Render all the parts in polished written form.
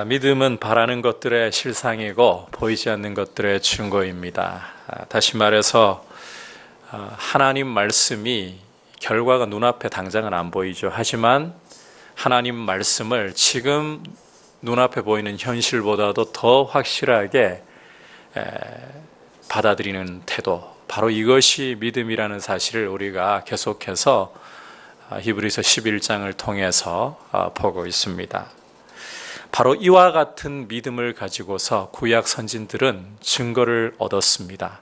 믿음은 바라는 것들의 실상이고 보이지 않는 것들의 증거입니다. 다시 말해서 하나님 말씀이 결과가 눈앞에 당장은 안 보이죠. 하지만 하나님 말씀을 지금 눈앞에 보이는 현실보다도 더 확실하게 받아들이는 태도, 바로 이것이 믿음이라는 사실을 우리가 계속해서 히브리서 11장을 통해서 보고 있습니다. 바로 이와 같은 믿음을 가지고서 구약 선진들은 증거를 얻었습니다.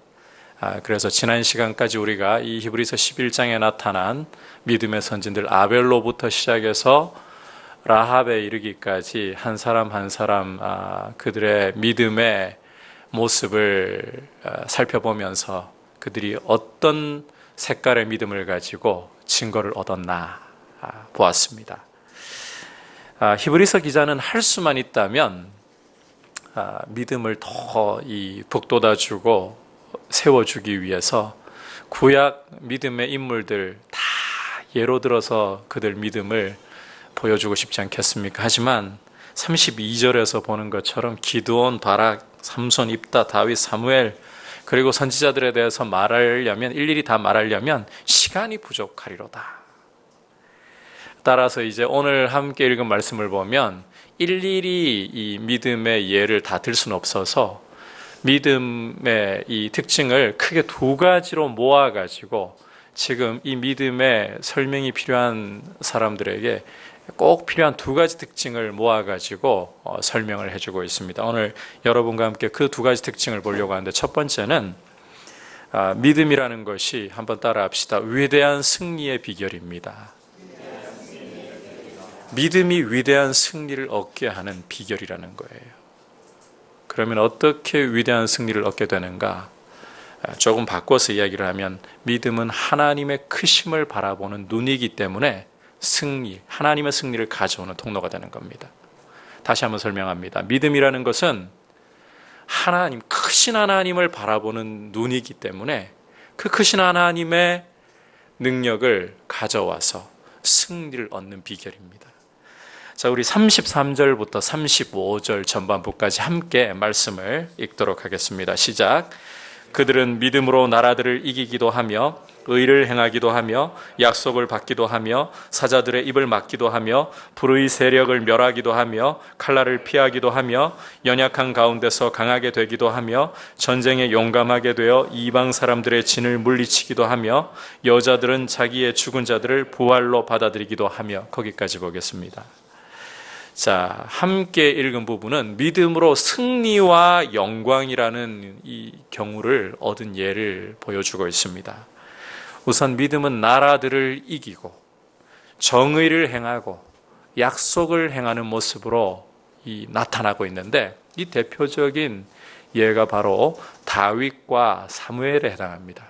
그래서 지난 시간까지 우리가 이 히브리서 11장에 나타난 믿음의 선진들 아벨로부터 시작해서 라합에 이르기까지 한 사람 한 사람 그들의 믿음의 모습을 살펴보면서 그들이 어떤 색깔의 믿음을 가지고 증거를 얻었나 보았습니다. 히브리서 기자는 할 수만 있다면 믿음을 더 북돋아주고 세워주기 위해서 구약 믿음의 인물들 다 예로 들어서 그들 믿음을 보여주고 싶지 않겠습니까? 하지만 32절에서 보는 것처럼 기드온, 바락, 삼손, 입다, 다윗, 사무엘 그리고 선지자들에 대해서 말하려면 일일이 다 말하려면 시간이 부족하리로다. 따라서 이제 오늘 함께 읽은 말씀을 보면 일일이 이 믿음의 예를 다 들 수는 없어서 믿음의 이 특징을 크게 두 가지로 모아가지고 지금 이 믿음의 설명이 필요한 사람들에게 꼭 필요한 두 가지 특징을 모아가지고 설명을 해주고 있습니다. 오늘 여러분과 함께 그 두 가지 특징을 보려고 하는데 첫 번째는 믿음이라는 것이 한번 따라 합시다. 위대한 승리의 비결입니다. 믿음이 위대한 승리를 얻게 하는 비결이라는 거예요. 그러면 어떻게 위대한 승리를 얻게 되는가? 조금 바꿔서 이야기를 하면 믿음은 하나님의 크심을 바라보는 눈이기 때문에 하나님의 승리를 가져오는 통로가 되는 겁니다. 다시 한번 설명합니다. 믿음이라는 것은 크신 하나님을 바라보는 눈이기 때문에 그 크신 하나님의 능력을 가져와서 승리를 얻는 비결입니다. 자, 우리 33절부터 35절 전반부까지 함께 말씀을 읽도록 하겠습니다. 시작. 그들은 믿음으로 나라들을 이기기도 하며 의를 행하기도 하며 약속을 받기도 하며 사자들의 입을 막기도 하며 불의 세력을 멸하기도 하며 칼날을 피하기도 하며 연약한 가운데서 강하게 되기도 하며 전쟁에 용감하게 되어 이방 사람들의 진을 물리치기도 하며 여자들은 자기의 죽은 자들을 부활로 받아들이기도 하며 거기까지 보겠습니다. 자, 함께 읽은 부분은 믿음으로 승리와 영광이라는 이 경우를 얻은 예를 보여주고 있습니다. 우선 믿음은 나라들을 이기고 정의를 행하고 약속을 행하는 모습으로 나타나고 있는데 이 대표적인 예가 바로 다윗과 사무엘에 해당합니다.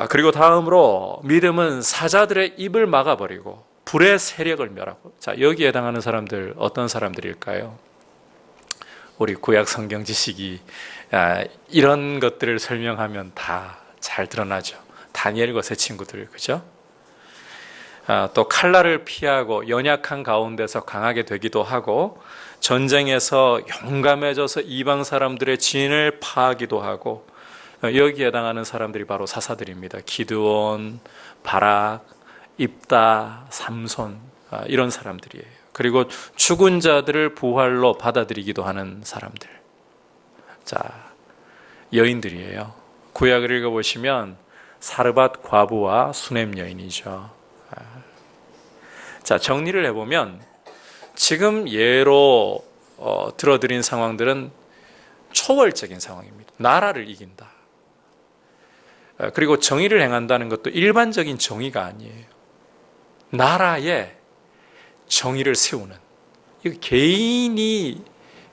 그리고 다음으로 믿음은 사자들의 입을 막아버리고 불의 세력을 멸하고. 자, 여기에 해당하는 사람들 어떤 사람들일까요? 우리 구약 성경 지식이 이런 것들을 설명하면 다 잘 드러나죠. 다니엘과 세 친구들, 그죠? 또 칼날을 피하고 연약한 가운데서 강하게 되기도 하고 전쟁에서 용감해져서 이방 사람들의 진을 파하기도 하고 여기에 해당하는 사람들이 바로 사사들입니다. 기드온, 바락, 입다, 삼손 이런 사람들이에요. 그리고 죽은 자들을 부활로 받아들이기도 하는 사람들. 자, 여인들이에요. 구약을 읽어보시면 사르밧 과부와 수넴 여인이죠. 자, 정리를 해보면 지금 예로 들어드린 상황들은 초월적인 상황입니다. 나라를 이긴다. 그리고 정의를 행한다는 것도 일반적인 정의가 아니에요. 나라에 정의를 세우는, 이거 개인이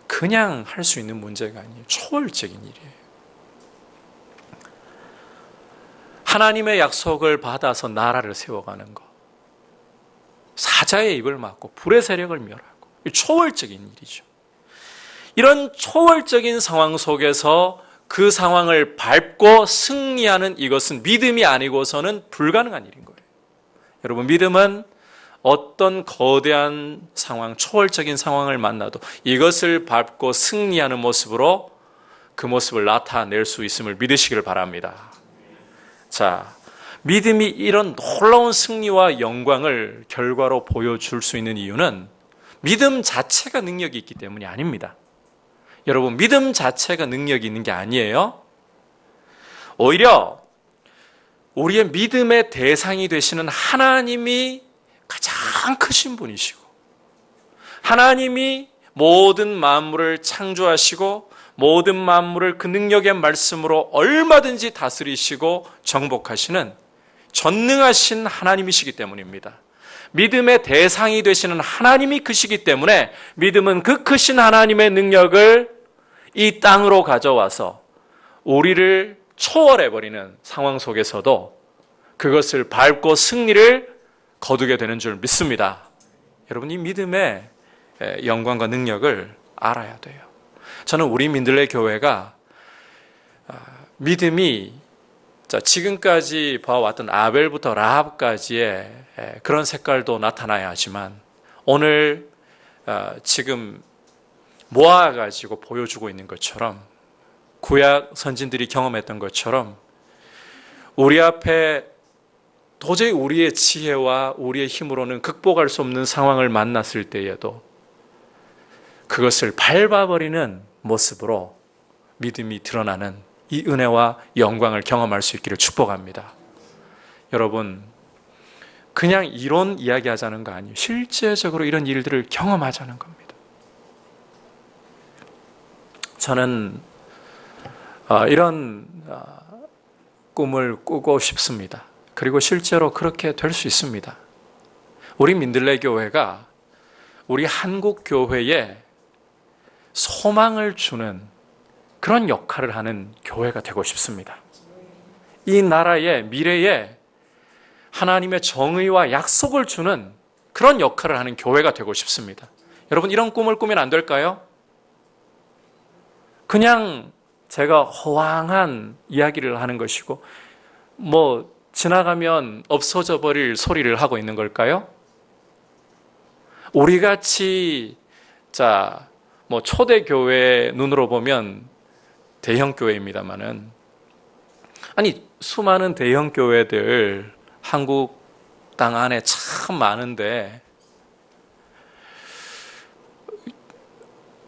그냥 할 수 있는 문제가 아니에요. 초월적인 일이에요. 하나님의 약속을 받아서 나라를 세워가는 것, 사자의 입을 막고 불의 세력을 멸하고, 초월적인 일이죠. 이런 초월적인 상황 속에서 그 상황을 밟고 승리하는 이것은 믿음이 아니고서는 불가능한 일인 거예요. 여러분, 믿음은 어떤 거대한 상황, 초월적인 상황을 만나도 이것을 밟고 승리하는 모습으로 그 모습을 나타낼 수 있음을 믿으시기를 바랍니다. 자, 믿음이 이런 놀라운 승리와 영광을 결과로 보여줄 수 있는 이유는 믿음 자체가 능력이 있기 때문이 아닙니다. 여러분, 믿음 자체가 능력이 있는 게 아니에요. 오히려 우리의 믿음의 대상이 되시는 하나님이 가장 크신 분이시고, 하나님이 모든 만물을 창조하시고 모든 만물을 그 능력의 말씀으로 얼마든지 다스리시고 정복하시는 전능하신 하나님이시기 때문입니다. 믿음의 대상이 되시는 하나님이 크시기 때문에 믿음은 그 크신 하나님의 능력을 이 땅으로 가져와서 우리를 초월해버리는 상황 속에서도 그것을 밟고 승리를 거두게 되는 줄 믿습니다. 여러분, 이 믿음의 영광과 능력을 알아야 돼요. 저는 우리 민들레 교회가 믿음이 지금까지 봐왔던 아벨부터 라합까지의 그런 색깔도 나타나야 하지만 오늘 지금 모아가지고 보여주고 있는 것처럼 구약 선진들이 경험했던 것처럼 우리 앞에 도저히 우리의 지혜와 우리의 힘으로는 극복할 수 없는 상황을 만났을 때에도 그것을 밟아버리는 모습으로 믿음이 드러나는 이 은혜와 영광을 경험할 수 있기를 축복합니다. 여러분, 그냥 이론 이야기하자는 거 아니에요. 실제적으로 이런 일들을 경험하자는 겁니다. 저는 이런 꿈을 꾸고 싶습니다. 그리고 실제로 그렇게 될 수 있습니다. 우리 민들레 교회가 우리 한국 교회에 소망을 주는 그런 역할을 하는 교회가 되고 싶습니다. 이 나라의 미래에 하나님의 정의와 약속을 주는 그런 역할을 하는 교회가 되고 싶습니다. 여러분, 이런 꿈을 꾸면 안 될까요? 그냥 제가 허황한 이야기를 하는 것이고 지나가면 없어져 버릴 소리를 하고 있는 걸까요? 우리같이 초대교회 눈으로 보면 대형교회입니다마는 수많은 대형교회들 한국 땅 안에 참 많은데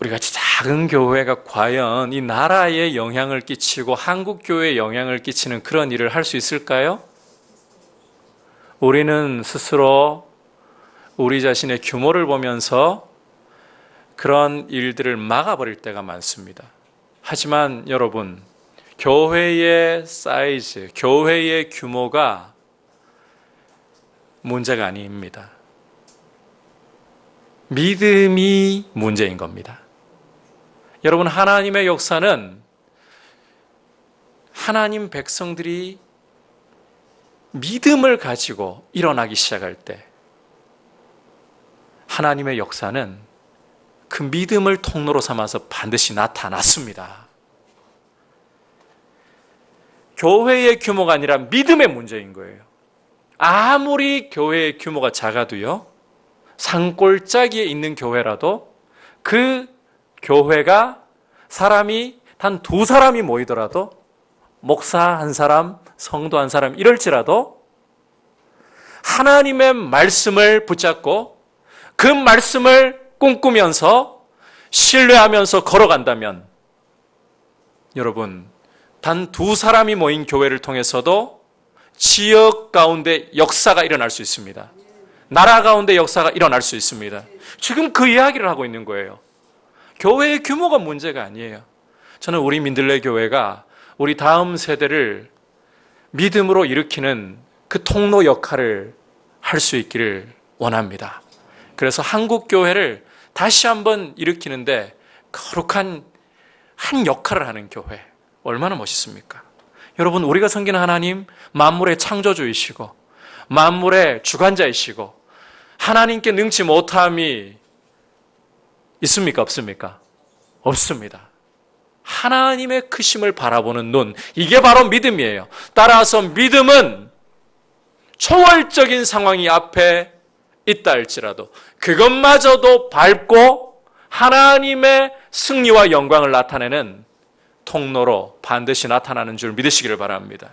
우리같이 작은 교회가 과연 이 나라에 영향을 끼치고 한국 교회에 영향을 끼치는 그런 일을 할 수 있을까요? 우리는 스스로 우리 자신의 규모를 보면서 그런 일들을 막아버릴 때가 많습니다. 하지만 여러분, 교회의 사이즈, 교회의 규모가 문제가 아닙니다. 믿음이 문제인 겁니다. 여러분, 하나님의 역사는 하나님 백성들이 믿음을 가지고 일어나기 시작할 때 하나님의 역사는 그 믿음을 통로로 삼아서 반드시 나타났습니다. 교회의 규모가 아니라 믿음의 문제인 거예요. 아무리 교회의 규모가 작아도요, 산골짜기에 있는 교회라도 그 교회가 사람이 단 2사람이 모이더라도 목사 한 사람, 성도 한 사람 이럴지라도 하나님의 말씀을 붙잡고 그 말씀을 꿈꾸면서 신뢰하면서 걸어간다면 여러분, 단 2사람이 모인 교회를 통해서도 지역 가운데 역사가 일어날 수 있습니다. 나라 가운데 역사가 일어날 수 있습니다. 지금 그 이야기를 하고 있는 거예요. 교회의 규모가 문제가 아니에요. 저는 우리 민들레 교회가 우리 다음 세대를 믿음으로 일으키는 그 통로 역할을 할 수 있기를 원합니다. 그래서 한국 교회를 다시 한번 일으키는데 거룩한 한 역할을 하는 교회, 얼마나 멋있습니까? 여러분, 우리가 섬기는 하나님 만물의 창조주이시고 만물의 주관자이시고 하나님께 능치 못함이 있습니까? 없습니까? 없습니다. 하나님의 크심을 바라보는 눈, 이게 바로 믿음이에요. 따라서 믿음은 초월적인 상황이 앞에 있다 할지라도 그것마저도 밟고 하나님의 승리와 영광을 나타내는 통로로 반드시 나타나는 줄 믿으시기를 바랍니다.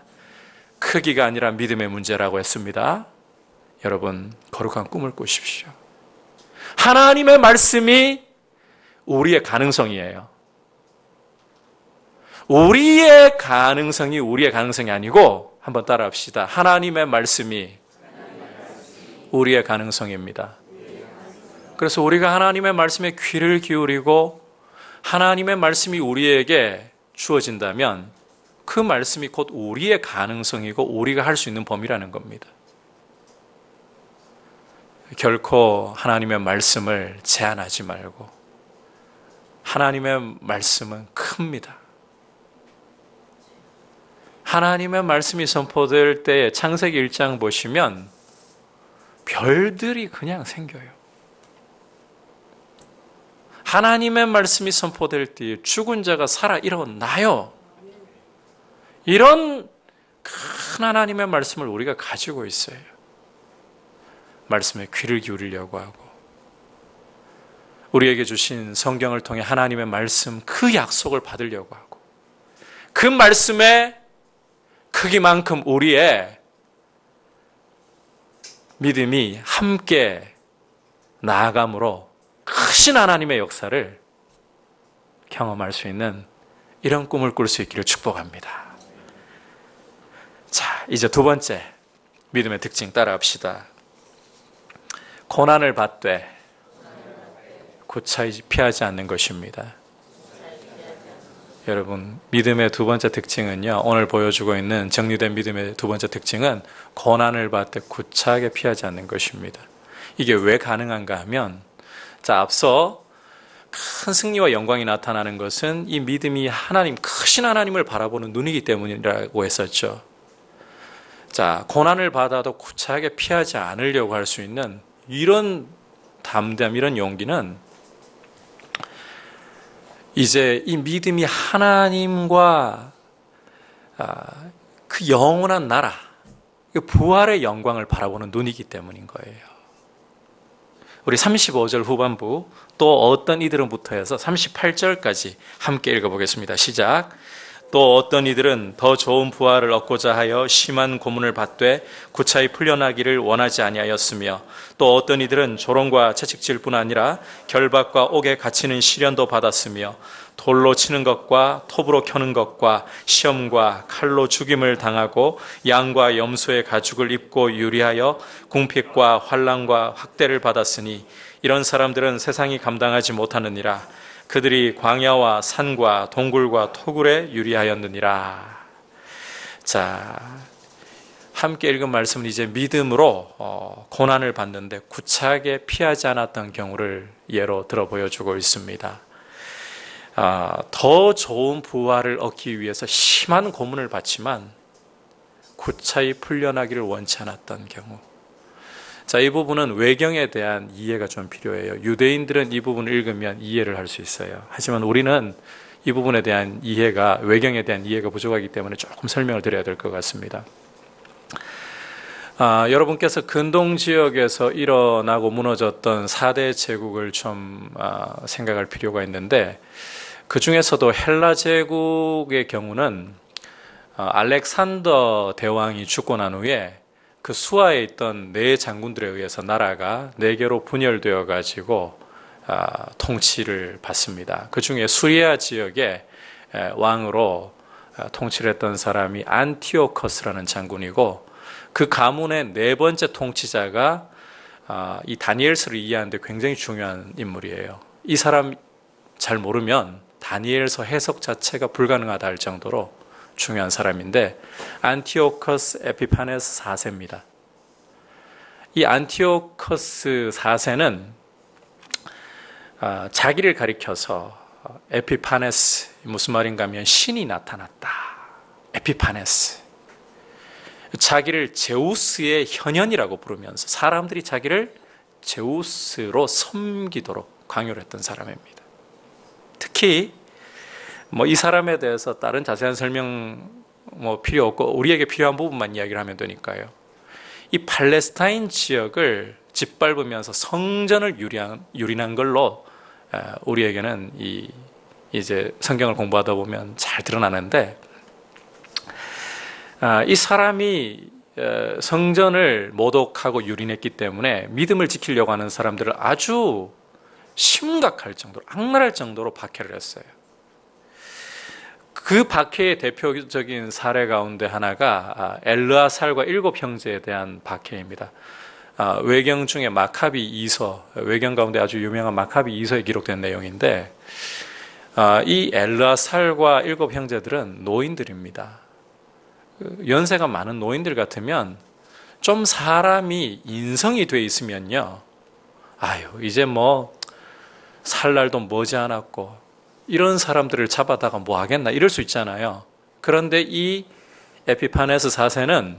크기가 아니라 믿음의 문제라고 했습니다. 여러분, 거룩한 꿈을 꾸십시오. 하나님의 말씀이 우리의 가능성이에요. 우리의 가능성이 아니고 한번 따라합시다. 하나님의 말씀이 우리의 가능성입니다. 그래서 우리가 하나님의 말씀에 귀를 기울이고 하나님의 말씀이 우리에게 주어진다면 그 말씀이 곧 우리의 가능성이고 우리가 할 수 있는 범위라는 겁니다. 결코 하나님의 말씀을 제한하지 말고, 하나님의 말씀은 큽니다. 하나님의 말씀이 선포될 때에 창세기 1장 보시면 별들이 그냥 생겨요. 하나님의 말씀이 선포될 때에 죽은 자가 살아 일어나요. 이런 큰 하나님의 말씀을 우리가 가지고 있어요. 말씀에 귀를 기울이려고 하고, 우리에게 주신 성경을 통해 하나님의 말씀 그 약속을 받으려고 하고, 그 말씀의 크기만큼 우리의 믿음이 함께 나아감으로 크신 하나님의 역사를 경험할 수 있는 이런 꿈을 꿀 수 있기를 축복합니다. 자, 이제 두 번째 믿음의 특징 따라합시다. 고난을 받되 구차히 피하지 않는 것입니다. 여러분, 믿음의 두 번째 특징은요, 오늘 보여주고 있는 정리된 믿음의 두 번째 특징은 고난을 받되 구차하게 피하지 않는 것입니다. 이게 왜 가능한가 하면, 자, 앞서 큰 승리와 영광이 나타나는 것은 이 믿음이 하나님, 크신 하나님을 바라보는 눈이기 때문이라고 했었죠. 자, 고난을 받아도 구차하게 피하지 않으려고 할 수 있는 이런 담대함, 이런 용기는 이제 이 믿음이 하나님과 그 영원한 나라, 부활의 영광을 바라보는 눈이기 때문인 거예요. 우리 35절 후반부 또 어떤 이들은부터 해서 38절까지 함께 읽어보겠습니다. 시작. 또 어떤 이들은 더 좋은 부활을 얻고자 하여 심한 고문을 받되 구차히 풀려나기를 원하지 아니하였으며, 또 어떤 이들은 조롱과 채찍질뿐 아니라 결박과 옥에 갇히는 시련도 받았으며, 돌로 치는 것과 톱으로 켜는 것과 시험과 칼로 죽임을 당하고 양과 염소의 가죽을 입고 유리하여 궁핍과 환난과 학대를 받았으니, 이런 사람들은 세상이 감당하지 못하느니라. 그들이 광야와 산과 동굴과 토굴에 유리하였느니라. 자, 함께 읽은 말씀은 이제 믿음으로 고난을 받는데 구차하게 피하지 않았던 경우를 예로 들어 보여주고 있습니다. 더 좋은 부활을 얻기 위해서 심한 고문을 받지만 구차히 풀려나기를 원치 않았던 경우. 자, 이 부분은 외경에 대한 이해가 좀 필요해요. 유대인들은 이 부분을 읽으면 이해를 할 수 있어요. 하지만 우리는 이 부분에 대한 이해가, 외경에 대한 이해가 부족하기 때문에 조금 설명을 드려야 될 것 같습니다. 여러분께서 근동 지역에서 일어나고 무너졌던 4대 제국을 좀 생각할 필요가 있는데, 그 중에서도 헬라 제국의 경우는 알렉산더 대왕이 죽고 난 후에 그 수하에 있던 네 장군들에 의해서 나라가 네 개로 분열되어 가지고 통치를 받습니다. 그 중에 수리아 지역의 왕으로 통치를 했던 사람이 안티오커스라는 장군이고, 그 가문의 네 번째 통치자가 이 다니엘서를 이해하는데 굉장히 중요한 인물이에요. 이 사람 잘 모르면 다니엘서 해석 자체가 불가능하다 할 정도로 중요한 사람인데, 안티오커스 에피파네스 4세입니다. 이 안티오커스 4세는 자기를 가리켜서 에피파네스, 무슨 말인가 하면 신이 나타났다. 에피파네스. 자기를 제우스의 현현이라고 부르면서 사람들이 자기를 제우스로 섬기도록 강요를 했던 사람입니다. 특히 이 사람에 대해서 다른 자세한 설명 필요 없고 우리에게 필요한 부분만 이야기를 하면 되니까요. 이 팔레스타인 지역을 짓밟으면서 성전을 유린한 걸로 우리에게는 이제 성경을 공부하다 보면 잘 드러나는데, 이 사람이 성전을 모독하고 유린했기 때문에 믿음을 지키려고 하는 사람들을 아주 심각할 정도로, 악랄할 정도로 박해를 했어요. 그 박해의 대표적인 사례 가운데 하나가 엘르아살과 7형제에 대한 박해입니다. 외경 중에 마카비 이서, 외경 가운데 아주 유명한 마카비 이서에 기록된 내용인데, 이 엘르아살과 7형제들은 노인들입니다. 연세가 많은 노인들 같으면 좀 사람이 인성이 돼 있으면요, 아유 이제 뭐 살 날도 머지않았고 이런 사람들을 잡아다가 뭐 하겠나 이럴 수 있잖아요. 그런데 이 에피파네스 4세는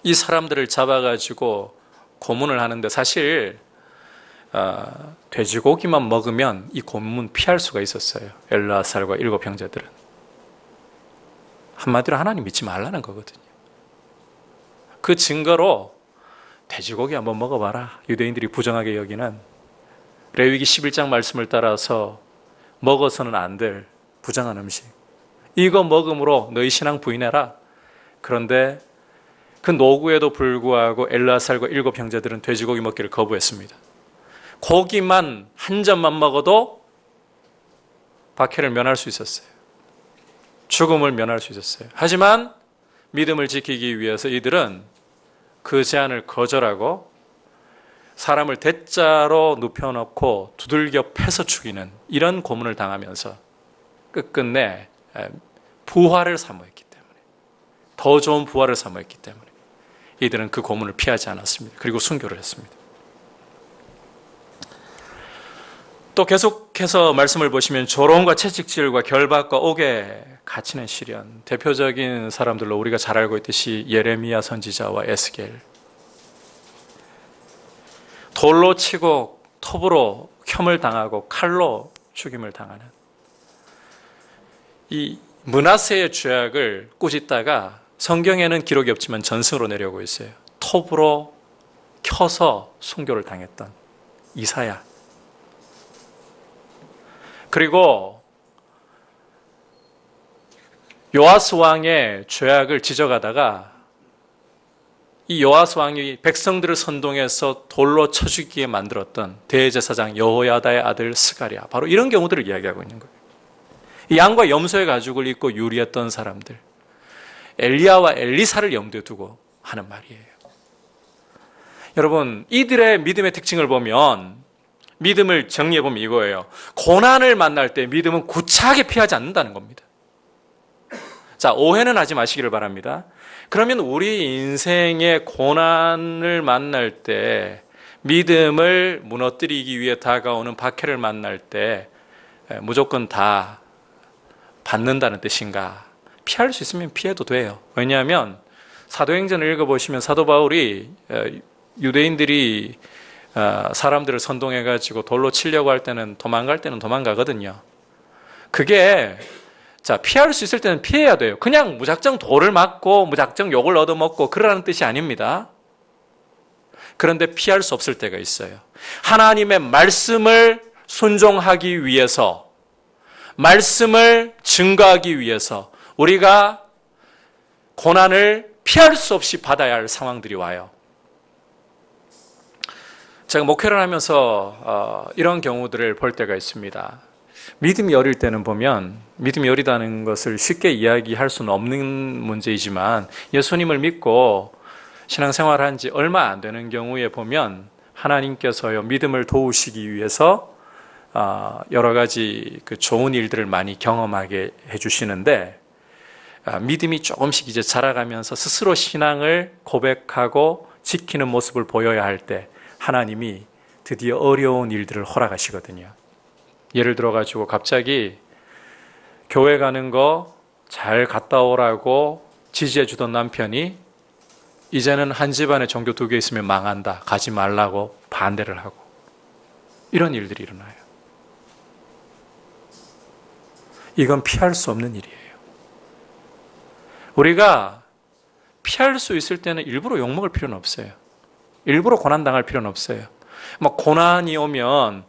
이 사람들을 잡아가지고 고문을 하는데, 사실 돼지고기만 먹으면 이 고문 피할 수가 있었어요. 엘르아살과 7형제들은. 한마디로 하나님 믿지 말라는 거거든요. 그 증거로 돼지고기 한번 먹어봐라, 유대인들이 부정하게 여기는 레위기 11장 말씀을 따라서 먹어서는 안 될 부정한 음식, 이거 먹음으로 너희 신앙 부인해라. 그런데 그 노구에도 불구하고 엘르아살과 7형제들은 돼지고기 먹기를 거부했습니다. 고기만 한 점만 먹어도 박해를 면할 수 있었어요. 죽음을 면할 수 있었어요. 하지만 믿음을 지키기 위해서 이들은 그 제안을 거절하고 사람을 대자로 눕혀놓고 두들겨 패서 죽이는 이런 고문을 당하면서 끝끝내 부활을 사모했기 때문에, 더 좋은 부활을 사모했기 때문에 이들은 그 고문을 피하지 않았습니다. 그리고 순교를 했습니다. 또 계속해서 말씀을 보시면 조롱과 채찍질과 결박과 옥에 갇히는 시련, 대표적인 사람들로 우리가 잘 알고 있듯이 예레미야 선지자와 에스겔, 돌로 치고 톱으로 혐을 당하고 칼로 죽임을 당하는 이 므낫세의 죄악을 꾸짖다가 성경에는 기록이 없지만 전승으로 내려오고 있어요. 톱으로 켜서 순교를 당했던 이사야, 그리고 요아스 왕의 죄악을 지적하다가 이 요아스 왕이 백성들을 선동해서 돌로 쳐 죽이게 만들었던 대제사장 여호야다의 아들 스가랴, 바로 이런 경우들을 이야기하고 있는 거예요. 이 양과 염소의 가죽을 입고 유리했던 사람들, 엘리야와 엘리사를 염두에 두고 하는 말이에요. 여러분, 이들의 믿음의 특징을 보면, 믿음을 정리해보면 이거예요. 고난을 만날 때 믿음은 구차하게 피하지 않는다는 겁니다. 자, 오해는 하지 마시기를 바랍니다. 그러면 우리 인생의 고난을 만날 때, 믿음을 무너뜨리기 위해 다가오는 박해를 만날 때 무조건 다 받는다는 뜻인가? 피할 수 있으면 피해도 돼요. 왜냐하면 사도행전을 읽어보시면 사도 바울이 유대인들이 사람들을 선동해가지고 돌로 치려고 할 때는 도망갈 때는 도망가거든요. 그게 피할 수 있을 때는 피해야 돼요. 그냥 무작정 돌을 맞고 무작정 욕을 얻어먹고 그러라는 뜻이 아닙니다. 그런데 피할 수 없을 때가 있어요. 하나님의 말씀을 순종하기 위해서, 말씀을 증거하기 위해서 우리가 고난을 피할 수 없이 받아야 할 상황들이 와요. 제가 목회를 하면서 이런 경우들을 볼 때가 있습니다. 믿음이 어릴 때는 보면, 믿음이 어리다는 것을 쉽게 이야기할 수는 없는 문제이지만, 예수님을 믿고 신앙생활을 한 지 얼마 안 되는 경우에 보면 하나님께서요, 믿음을 도우시기 위해서 여러 가지 그 좋은 일들을 많이 경험하게 해주시는데, 믿음이 조금씩 이제 자라가면서 스스로 신앙을 고백하고 지키는 모습을 보여야 할 때 하나님이 드디어 어려운 일들을 허락하시거든요. 예를 들어가지고 갑자기 교회 가는 거 잘 갔다 오라고 지지해 주던 남편이 이제는 한 집안에 종교 2개 있으면 망한다, 가지 말라고 반대를 하고, 이런 일들이 일어나요. 이건 피할 수 없는 일이에요. 우리가 피할 수 있을 때는 일부러 욕먹을 필요는 없어요. 일부러 고난당할 필요는 없어요. 막 고난이 오면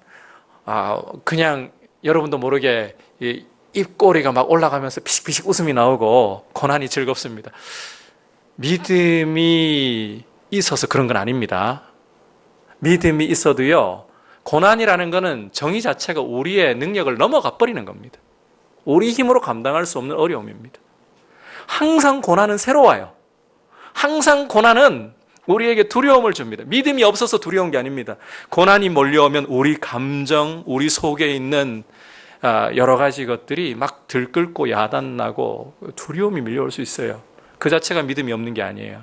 그냥 여러분도 모르게 이 입꼬리가 막 올라가면서 피식피식 웃음이 나오고 고난이 즐겁습니다. 믿음이 있어서 그런 건 아닙니다. 믿음이 있어도요, 고난이라는 것은 정의 자체가 우리의 능력을 넘어가 버리는 겁니다. 우리 힘으로 감당할 수 없는 어려움입니다. 항상 고난은 새로워요. 항상 고난은 우리에게 두려움을 줍니다. 믿음이 없어서 두려운 게 아닙니다. 고난이 몰려오면 우리 감정, 우리 속에 있는 여러 가지 것들이 막 들끓고 야단나고 두려움이 밀려올 수 있어요. 그 자체가 믿음이 없는 게 아니에요.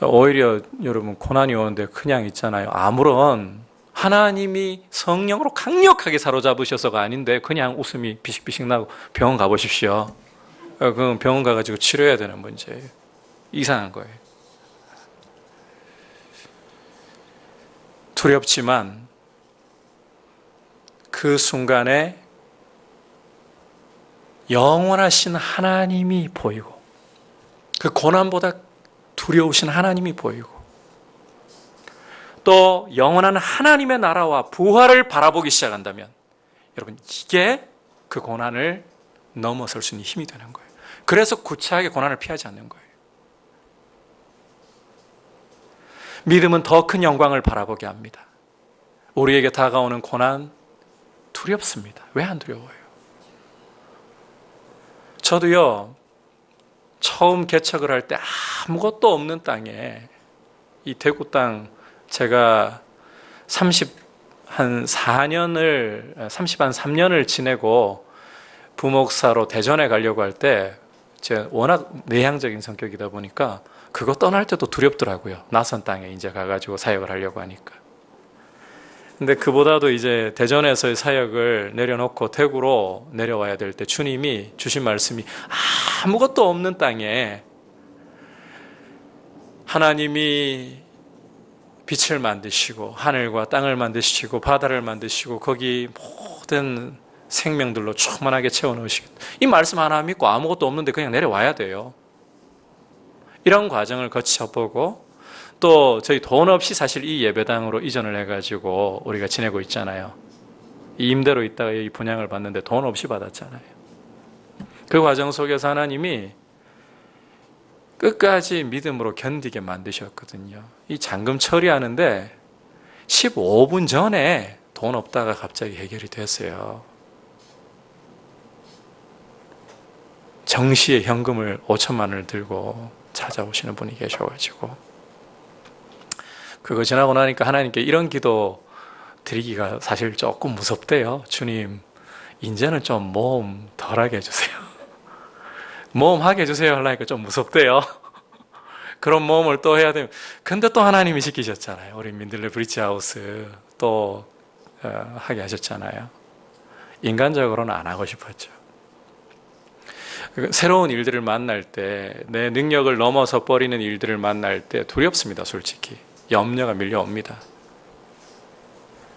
오히려 여러분 고난이 오는데 그냥 있잖아요. 아무런 하나님이 성령으로 강력하게 사로잡으셔서가 아닌데 그냥 웃음이 비식비식 나고 병원 가보십시오. 그건 병원 가가지고 치료해야 되는 문제예요. 이상한 거예요. 두렵지만 그 순간에 영원하신 하나님이 보이고 그 고난보다 두려우신 하나님이 보이고 또 영원한 하나님의 나라와 부활을 바라보기 시작한다면 여러분 이게 그 고난을 넘어설 수 있는 힘이 되는 거예요. 그래서 구차하게 고난을 피하지 않는 거예요. 믿음은 더 큰 영광을 바라보게 합니다. 우리에게 다가오는 고난 두렵습니다. 왜 안 두려워요? 저도요, 처음 개척을 할 때 아무것도 없는 땅에 이 대구 땅 제가 3년을 지내고 부목사로 대전에 가려고 할 때 제가 워낙 내향적인 성격이다 보니까 그거 떠날 때도 두렵더라고요. 낯선 땅에 이제 가가지고 사역을 하려고 하니까. 근데 그보다도 이제 대전에서의 사역을 내려놓고 대구로 내려와야 될 때 주님이 주신 말씀이 아무것도 없는 땅에 하나님이 빛을 만드시고 하늘과 땅을 만드시고 바다를 만드시고 거기 모든 생명들로 충만하게 채워넣으시겠다. 이 말씀 하나 믿고 아무것도 없는데 그냥 내려와야 돼요. 이런 과정을 거쳐보고 또 저희 돈 없이 사실 이 예배당으로 이전을 해가지고 우리가 지내고 있잖아요. 이 임대로 있다가 이 분양을 받는데 돈 없이 받았잖아요. 그 과정 속에서 하나님이 끝까지 믿음으로 견디게 만드셨거든요. 이 잔금 처리하는데 15분 전에 돈 없다가 갑자기 해결이 됐어요. 정시에 현금을 5천만 원을 들고 찾아오시는 분이 계셔가지고 그거 지나고 나니까 하나님께 이런 기도 드리기가 사실 조금 무섭대요. 주님, 이제는 좀 모험 덜하게 해주세요. 모험하게 해주세요 하려니까 좀 무섭대요. 그런 모험을 또 해야 되면 근데 또 하나님이 시키셨잖아요. 우리 민들레 브릿지하우스 또 하게 하셨잖아요. 인간적으로는 안 하고 싶었죠. 새로운 일들을 만날 때 내 능력을 넘어서 버리는 일들을 만날 때 두렵습니다. 솔직히 염려가 밀려옵니다.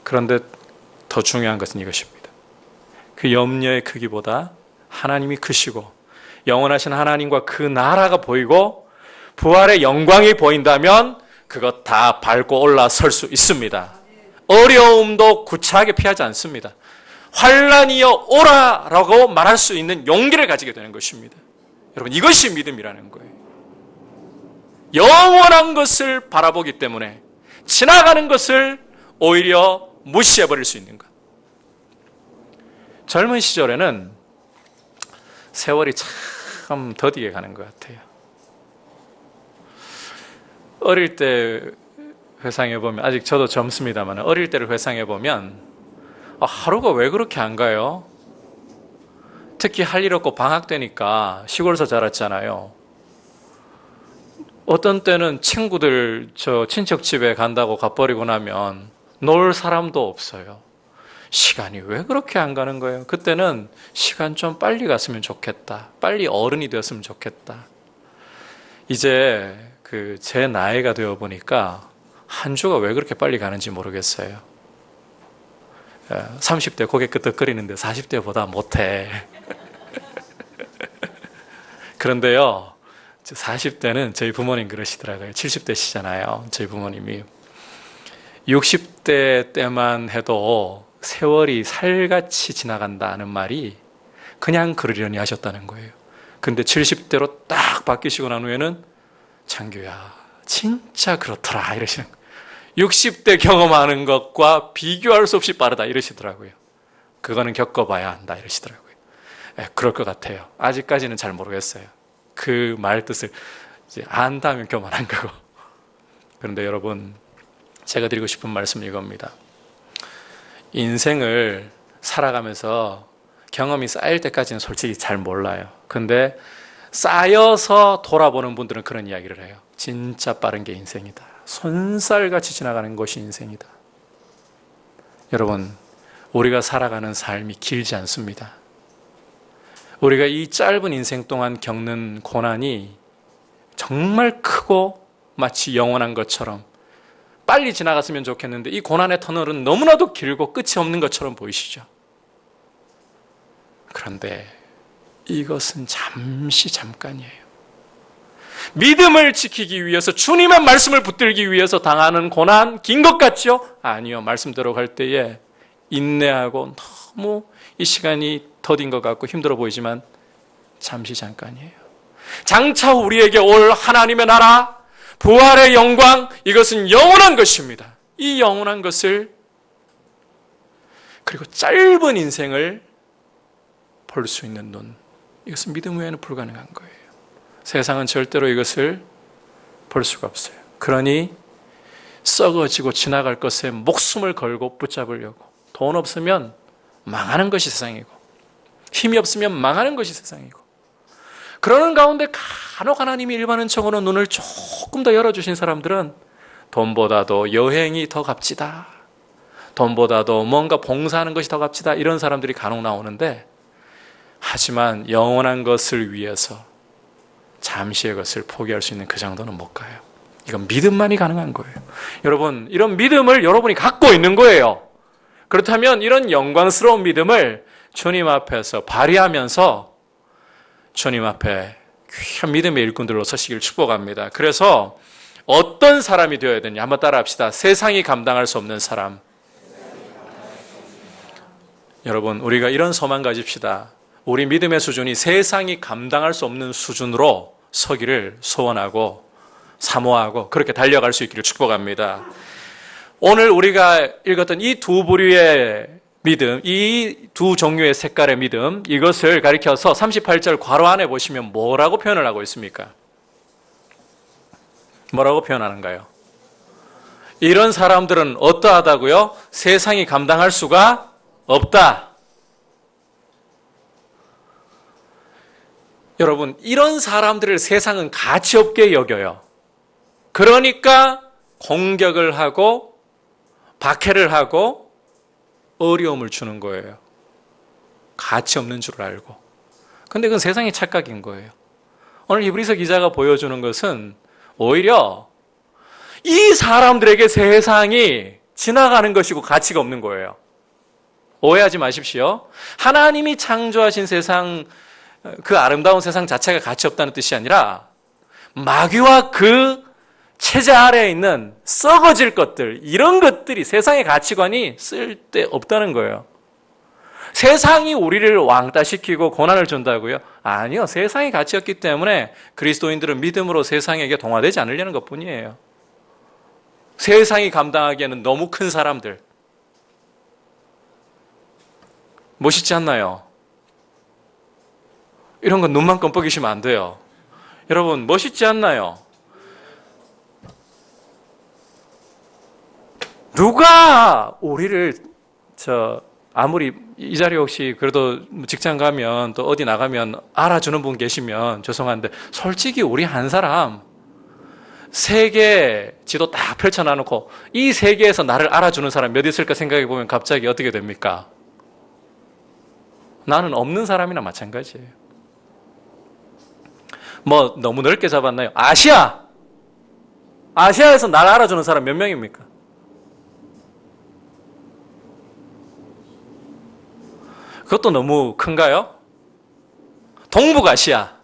그런데 더 중요한 것은 이것입니다. 그 염려의 크기보다 하나님이 크시고 영원하신 하나님과 그 나라가 보이고 부활의 영광이 보인다면 그것 다 밟고 올라설 수 있습니다. 어려움도 구차하게 피하지 않습니다. 환난이여 오라라고 말할 수 있는 용기를 가지게 되는 것입니다. 여러분 이것이 믿음이라는 거예요. 영원한 것을 바라보기 때문에 지나가는 것을 오히려 무시해버릴 수 있는 것. 젊은 시절에는 세월이 참 더디게 가는 것 같아요. 어릴 때 회상해보면 아직 저도 젊습니다만 어릴 때를 회상해보면 하루가 왜 그렇게 안 가요? 특히 할 일 없고 방학 되니까 시골에서 자랐잖아요. 어떤 때는 친구들 친척 집에 간다고 가버리고 나면 놀 사람도 없어요. 시간이 왜 그렇게 안 가는 거예요? 그때는 시간 좀 빨리 갔으면 좋겠다. 빨리 어른이 되었으면 좋겠다. 이제 제 나이가 되어 보니까 한 주가 왜 그렇게 빨리 가는지 모르겠어요. 30대 고개 끄덕거리는데 40대보다 못해. 그런데요, 40대는 저희 부모님 그러시더라고요. 70대시잖아요. 저희 부모님이. 60대 때만 해도 세월이 살같이 지나간다는 말이 그냥 그러려니 하셨다는 거예요. 근데 70대로 딱 바뀌시고 난 후에는 장교야, 진짜 그렇더라 이러시는 거예요. 60대 경험하는 것과 비교할 수 없이 빠르다 이러시더라고요. 그거는 겪어봐야 한다 이러시더라고요. 그럴 것 같아요. 아직까지는 잘 모르겠어요. 그 말 뜻을 이제 안다면 교만한 거고. 그런데 여러분, 제가 드리고 싶은 말씀은 이겁니다. 인생을 살아가면서 경험이 쌓일 때까지는 솔직히 잘 몰라요. 근데 쌓여서 돌아보는 분들은 그런 이야기를 해요. 진짜 빠른 게 인생이다. 손살같이 지나가는 것이 인생이다. 여러분, 우리가 살아가는 삶이 길지 않습니다. 우리가 이 짧은 인생 동안 겪는 고난이 정말 크고 마치 영원한 것처럼 빨리 지나갔으면 좋겠는데 이 고난의 터널은 너무나도 길고 끝이 없는 것처럼 보이시죠? 그런데 이것은 잠깐이에요. 믿음을 지키기 위해서 주님의 말씀을 붙들기 위해서 당하는 고난 긴 것 같죠? 아니요. 말씀대로 갈 때에 인내하고 너무 이 시간이 더딘 것 같고 힘들어 보이지만 잠깐이에요. 장차 우리에게 올 하나님의 나라, 부활의 영광, 이것은 영원한 것입니다. 이 영원한 것을, 그리고 짧은 인생을 볼 수 있는 눈, 이것은 믿음 외에는 불가능한 거예요. 세상은 절대로 이것을 볼 수가 없어요. 그러니 썩어지고 지나갈 것에 목숨을 걸고 붙잡으려고, 돈 없으면 망하는 것이 세상이고 힘이 없으면 망하는 것이 세상이고, 그러는 가운데 간혹 하나님이 일반은총으로 눈을 조금 더 열어주신 사람들은 돈보다도 여행이 더 값지다, 돈보다도 뭔가 봉사하는 것이 더 값지다, 이런 사람들이 간혹 나오는데, 하지만 영원한 것을 위해서 잠시의 것을 포기할 수 있는 그 정도는 못 가요. 이건 믿음만이 가능한 거예요. 여러분, 이런 믿음을 여러분이 갖고 있는 거예요. 그렇다면 이런 영광스러운 믿음을 주님 앞에서 발휘하면서 주님 앞에 귀한 믿음의 일꾼들로 서시길 축복합니다. 그래서 어떤 사람이 되어야 되냐, 한번 따라 합시다. 세상이 감당할 수 없는 사람. 여러분, 우리가 이런 소망 가집시다. 우리 믿음의 수준이 세상이 감당할 수 없는 수준으로 서기를 소원하고 사모하고 그렇게 달려갈 수 있기를 축복합니다. 오늘 우리가 읽었던 이 두 부류의 믿음, 이 두 종류의 색깔의 믿음, 이것을 가리켜서 38절 괄호 안에 보시면 뭐라고 표현을 하고 있습니까? 뭐라고 표현하는가요? 이런 사람들은 어떠하다고요? 세상이 감당할 수가 없다. 여러분, 이런 사람들을 세상은 가치 없게 여겨요. 그러니까 공격을 하고 박해를 하고 어려움을 주는 거예요. 가치 없는 줄 알고. 근데 그건 세상의 착각인 거예요. 오늘 히브리서 기자가 보여주는 것은 오히려 이 사람들에게 세상이 지나가는 것이고 가치가 없는 거예요. 오해하지 마십시오. 하나님이 창조하신 세상, 그 아름다운 세상 자체가 가치 없다는 뜻이 아니라 마귀와 그 체제 아래에 있는 썩어질 것들, 이런 것들이 세상의 가치관이 쓸데없다는 거예요. 세상이 우리를 왕따시키고 고난을 준다고요? 아니요. 세상이 가치였기 때문에 그리스도인들은 믿음으로 세상에게 동화되지 않으려는 것뿐이에요. 세상이 감당하기에는 너무 큰 사람들. 멋있지 않나요? 이런 건 눈만 껌뻑이시면 안 돼요. 여러분, 멋있지 않나요? 누가 우리를 아무리 이 자리에 혹시 그래도 직장 가면 또 어디 나가면 알아주는 분 계시면 죄송한데, 솔직히 우리 한 사람 세계 지도 딱 펼쳐놔놓고 이 세계에서 나를 알아주는 사람 몇 있을까 생각해 보면 갑자기 어떻게 됩니까? 나는 없는 사람이나 마찬가지예요. 뭐 너무 넓게 잡았나요? 아시아에서 나를 알아주는 사람 몇 명입니까? 그것도 너무 큰가요? 동북아시아.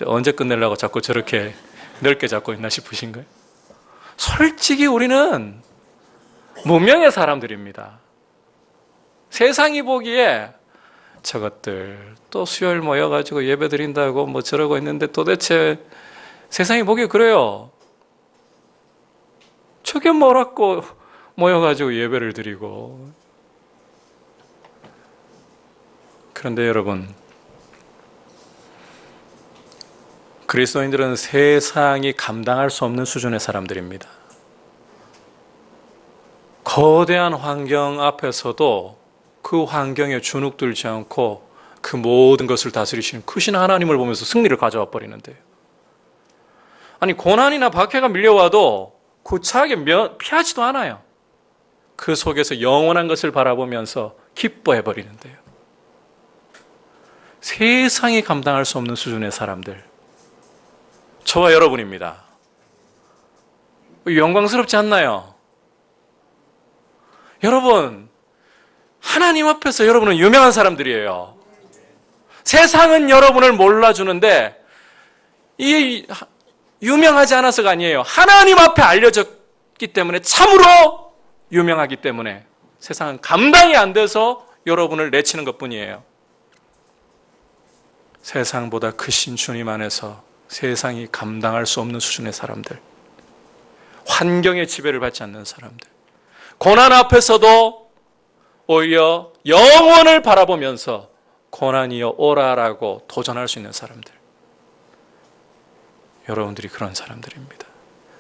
언제 끝내려고 자꾸 저렇게 넓게 잡고 있나 싶으신가요? 솔직히 우리는 문명의 사람들입니다. 세상이 보기에 저것들 또 수요일 모여가지고 예배 드린다고 뭐 저러고 있는데 도대체 세상이 보기에 그래요. 저게 뭐라고 모여가지고 예배를 드리고. 그런데 여러분, 그리스도인들은 세상이 감당할 수 없는 수준의 사람들입니다. 거대한 환경 앞에서도 그 환경에 주눅들지 않고 그 모든 것을 다스리시는 크신 하나님을 보면서 승리를 가져와 버리는데요. 아니, 고난이나 박해가 밀려와도 구차하게 피하지도 않아요. 그 속에서 영원한 것을 바라보면서 기뻐해 버리는데요. 세상이 감당할 수 없는 수준의 사람들, 저와 여러분입니다. 영광스럽지 않나요? 여러분, 하나님 앞에서 여러분은 유명한 사람들이에요. 세상은 여러분을 몰라주는데 이 유명하지 않아서가 아니에요. 하나님 앞에 알려졌기 때문에, 참으로 유명하기 때문에 세상은 감당이 안 돼서 여러분을 내치는 것뿐이에요. 세상보다 크신 주님 안에서 세상이 감당할 수 없는 수준의 사람들, 환경의 지배를 받지 않는 사람들, 고난 앞에서도 오히려 영원을 바라보면서 고난이여 오라라고 도전할 수 있는 사람들, 여러분들이 그런 사람들입니다.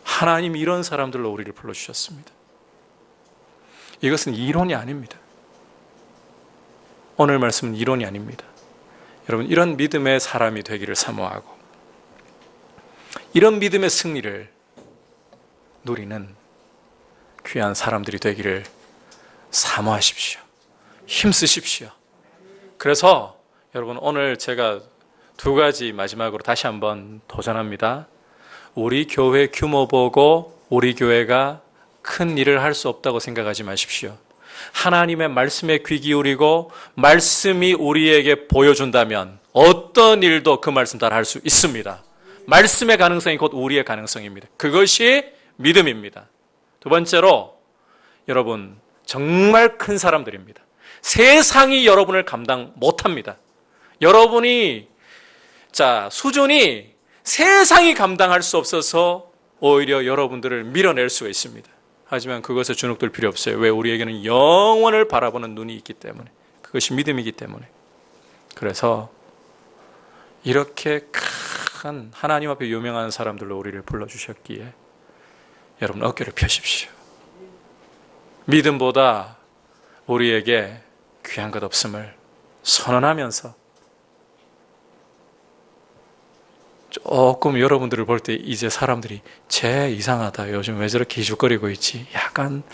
하나님이 이런 사람들로 우리를 불러주셨습니다. 이것은 이론이 아닙니다. 오늘 말씀은 이론이 아닙니다. 여러분, 이런 믿음의 사람이 되기를 사모하고 이런 믿음의 승리를 누리는 귀한 사람들이 되기를 사모하십시오. 힘쓰십시오. 그래서 여러분, 오늘 제가 두 가지 마지막으로 다시 한번 도전합니다. 우리 교회 규모 보고 우리 교회가 큰 일을 할 수 없다고 생각하지 마십시오. 하나님의 말씀에 귀 기울이고 말씀이 우리에게 보여준다면 어떤 일도 그 말씀 따라 할 수 있습니다. 말씀의 가능성이 곧 우리의 가능성입니다. 그것이 믿음입니다. 두 번째로, 여러분, 정말 큰 사람들입니다. 세상이 여러분을 감당 못합니다. 여러분이 수준이 세상이 감당할 수 없어서 오히려 여러분들을 밀어낼 수가 있습니다. 하지만 그것에 주눅들 필요 없어요. 왜? 우리에게는 영원을 바라보는 눈이 있기 때문에. 그것이 믿음이기 때문에. 그래서 이렇게 큰 하나님 앞에 유명한 사람들로 우리를 불러주셨기에 여러분, 어깨를 펴십시오. 믿음보다 우리에게 귀한 것 없음을 선언하면서 조금 여러분들을 볼 때 이제 사람들이 쟤 이상하다, 요즘 왜 저렇게 기죽거리고 있지, 약간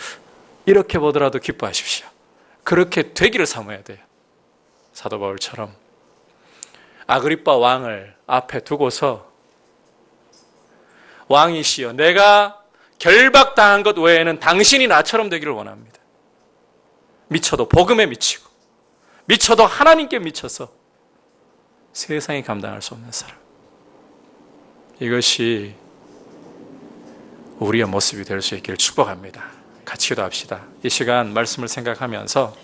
이렇게 보더라도 기뻐하십시오. 그렇게 되기를 사모해야 돼요. 사도 바울처럼 아그리빠 왕을 앞에 두고서 왕이시여, 내가 결박당한 것 외에는 당신이 나처럼 되기를 원합니다. 미쳐도 복음에 미치고 미쳐도 하나님께 미쳐서 세상이 감당할 수 없는 사람, 이것이 우리의 모습이 될 수 있기를 축복합니다. 같이 기도합시다. 이 시간 말씀을 생각하면서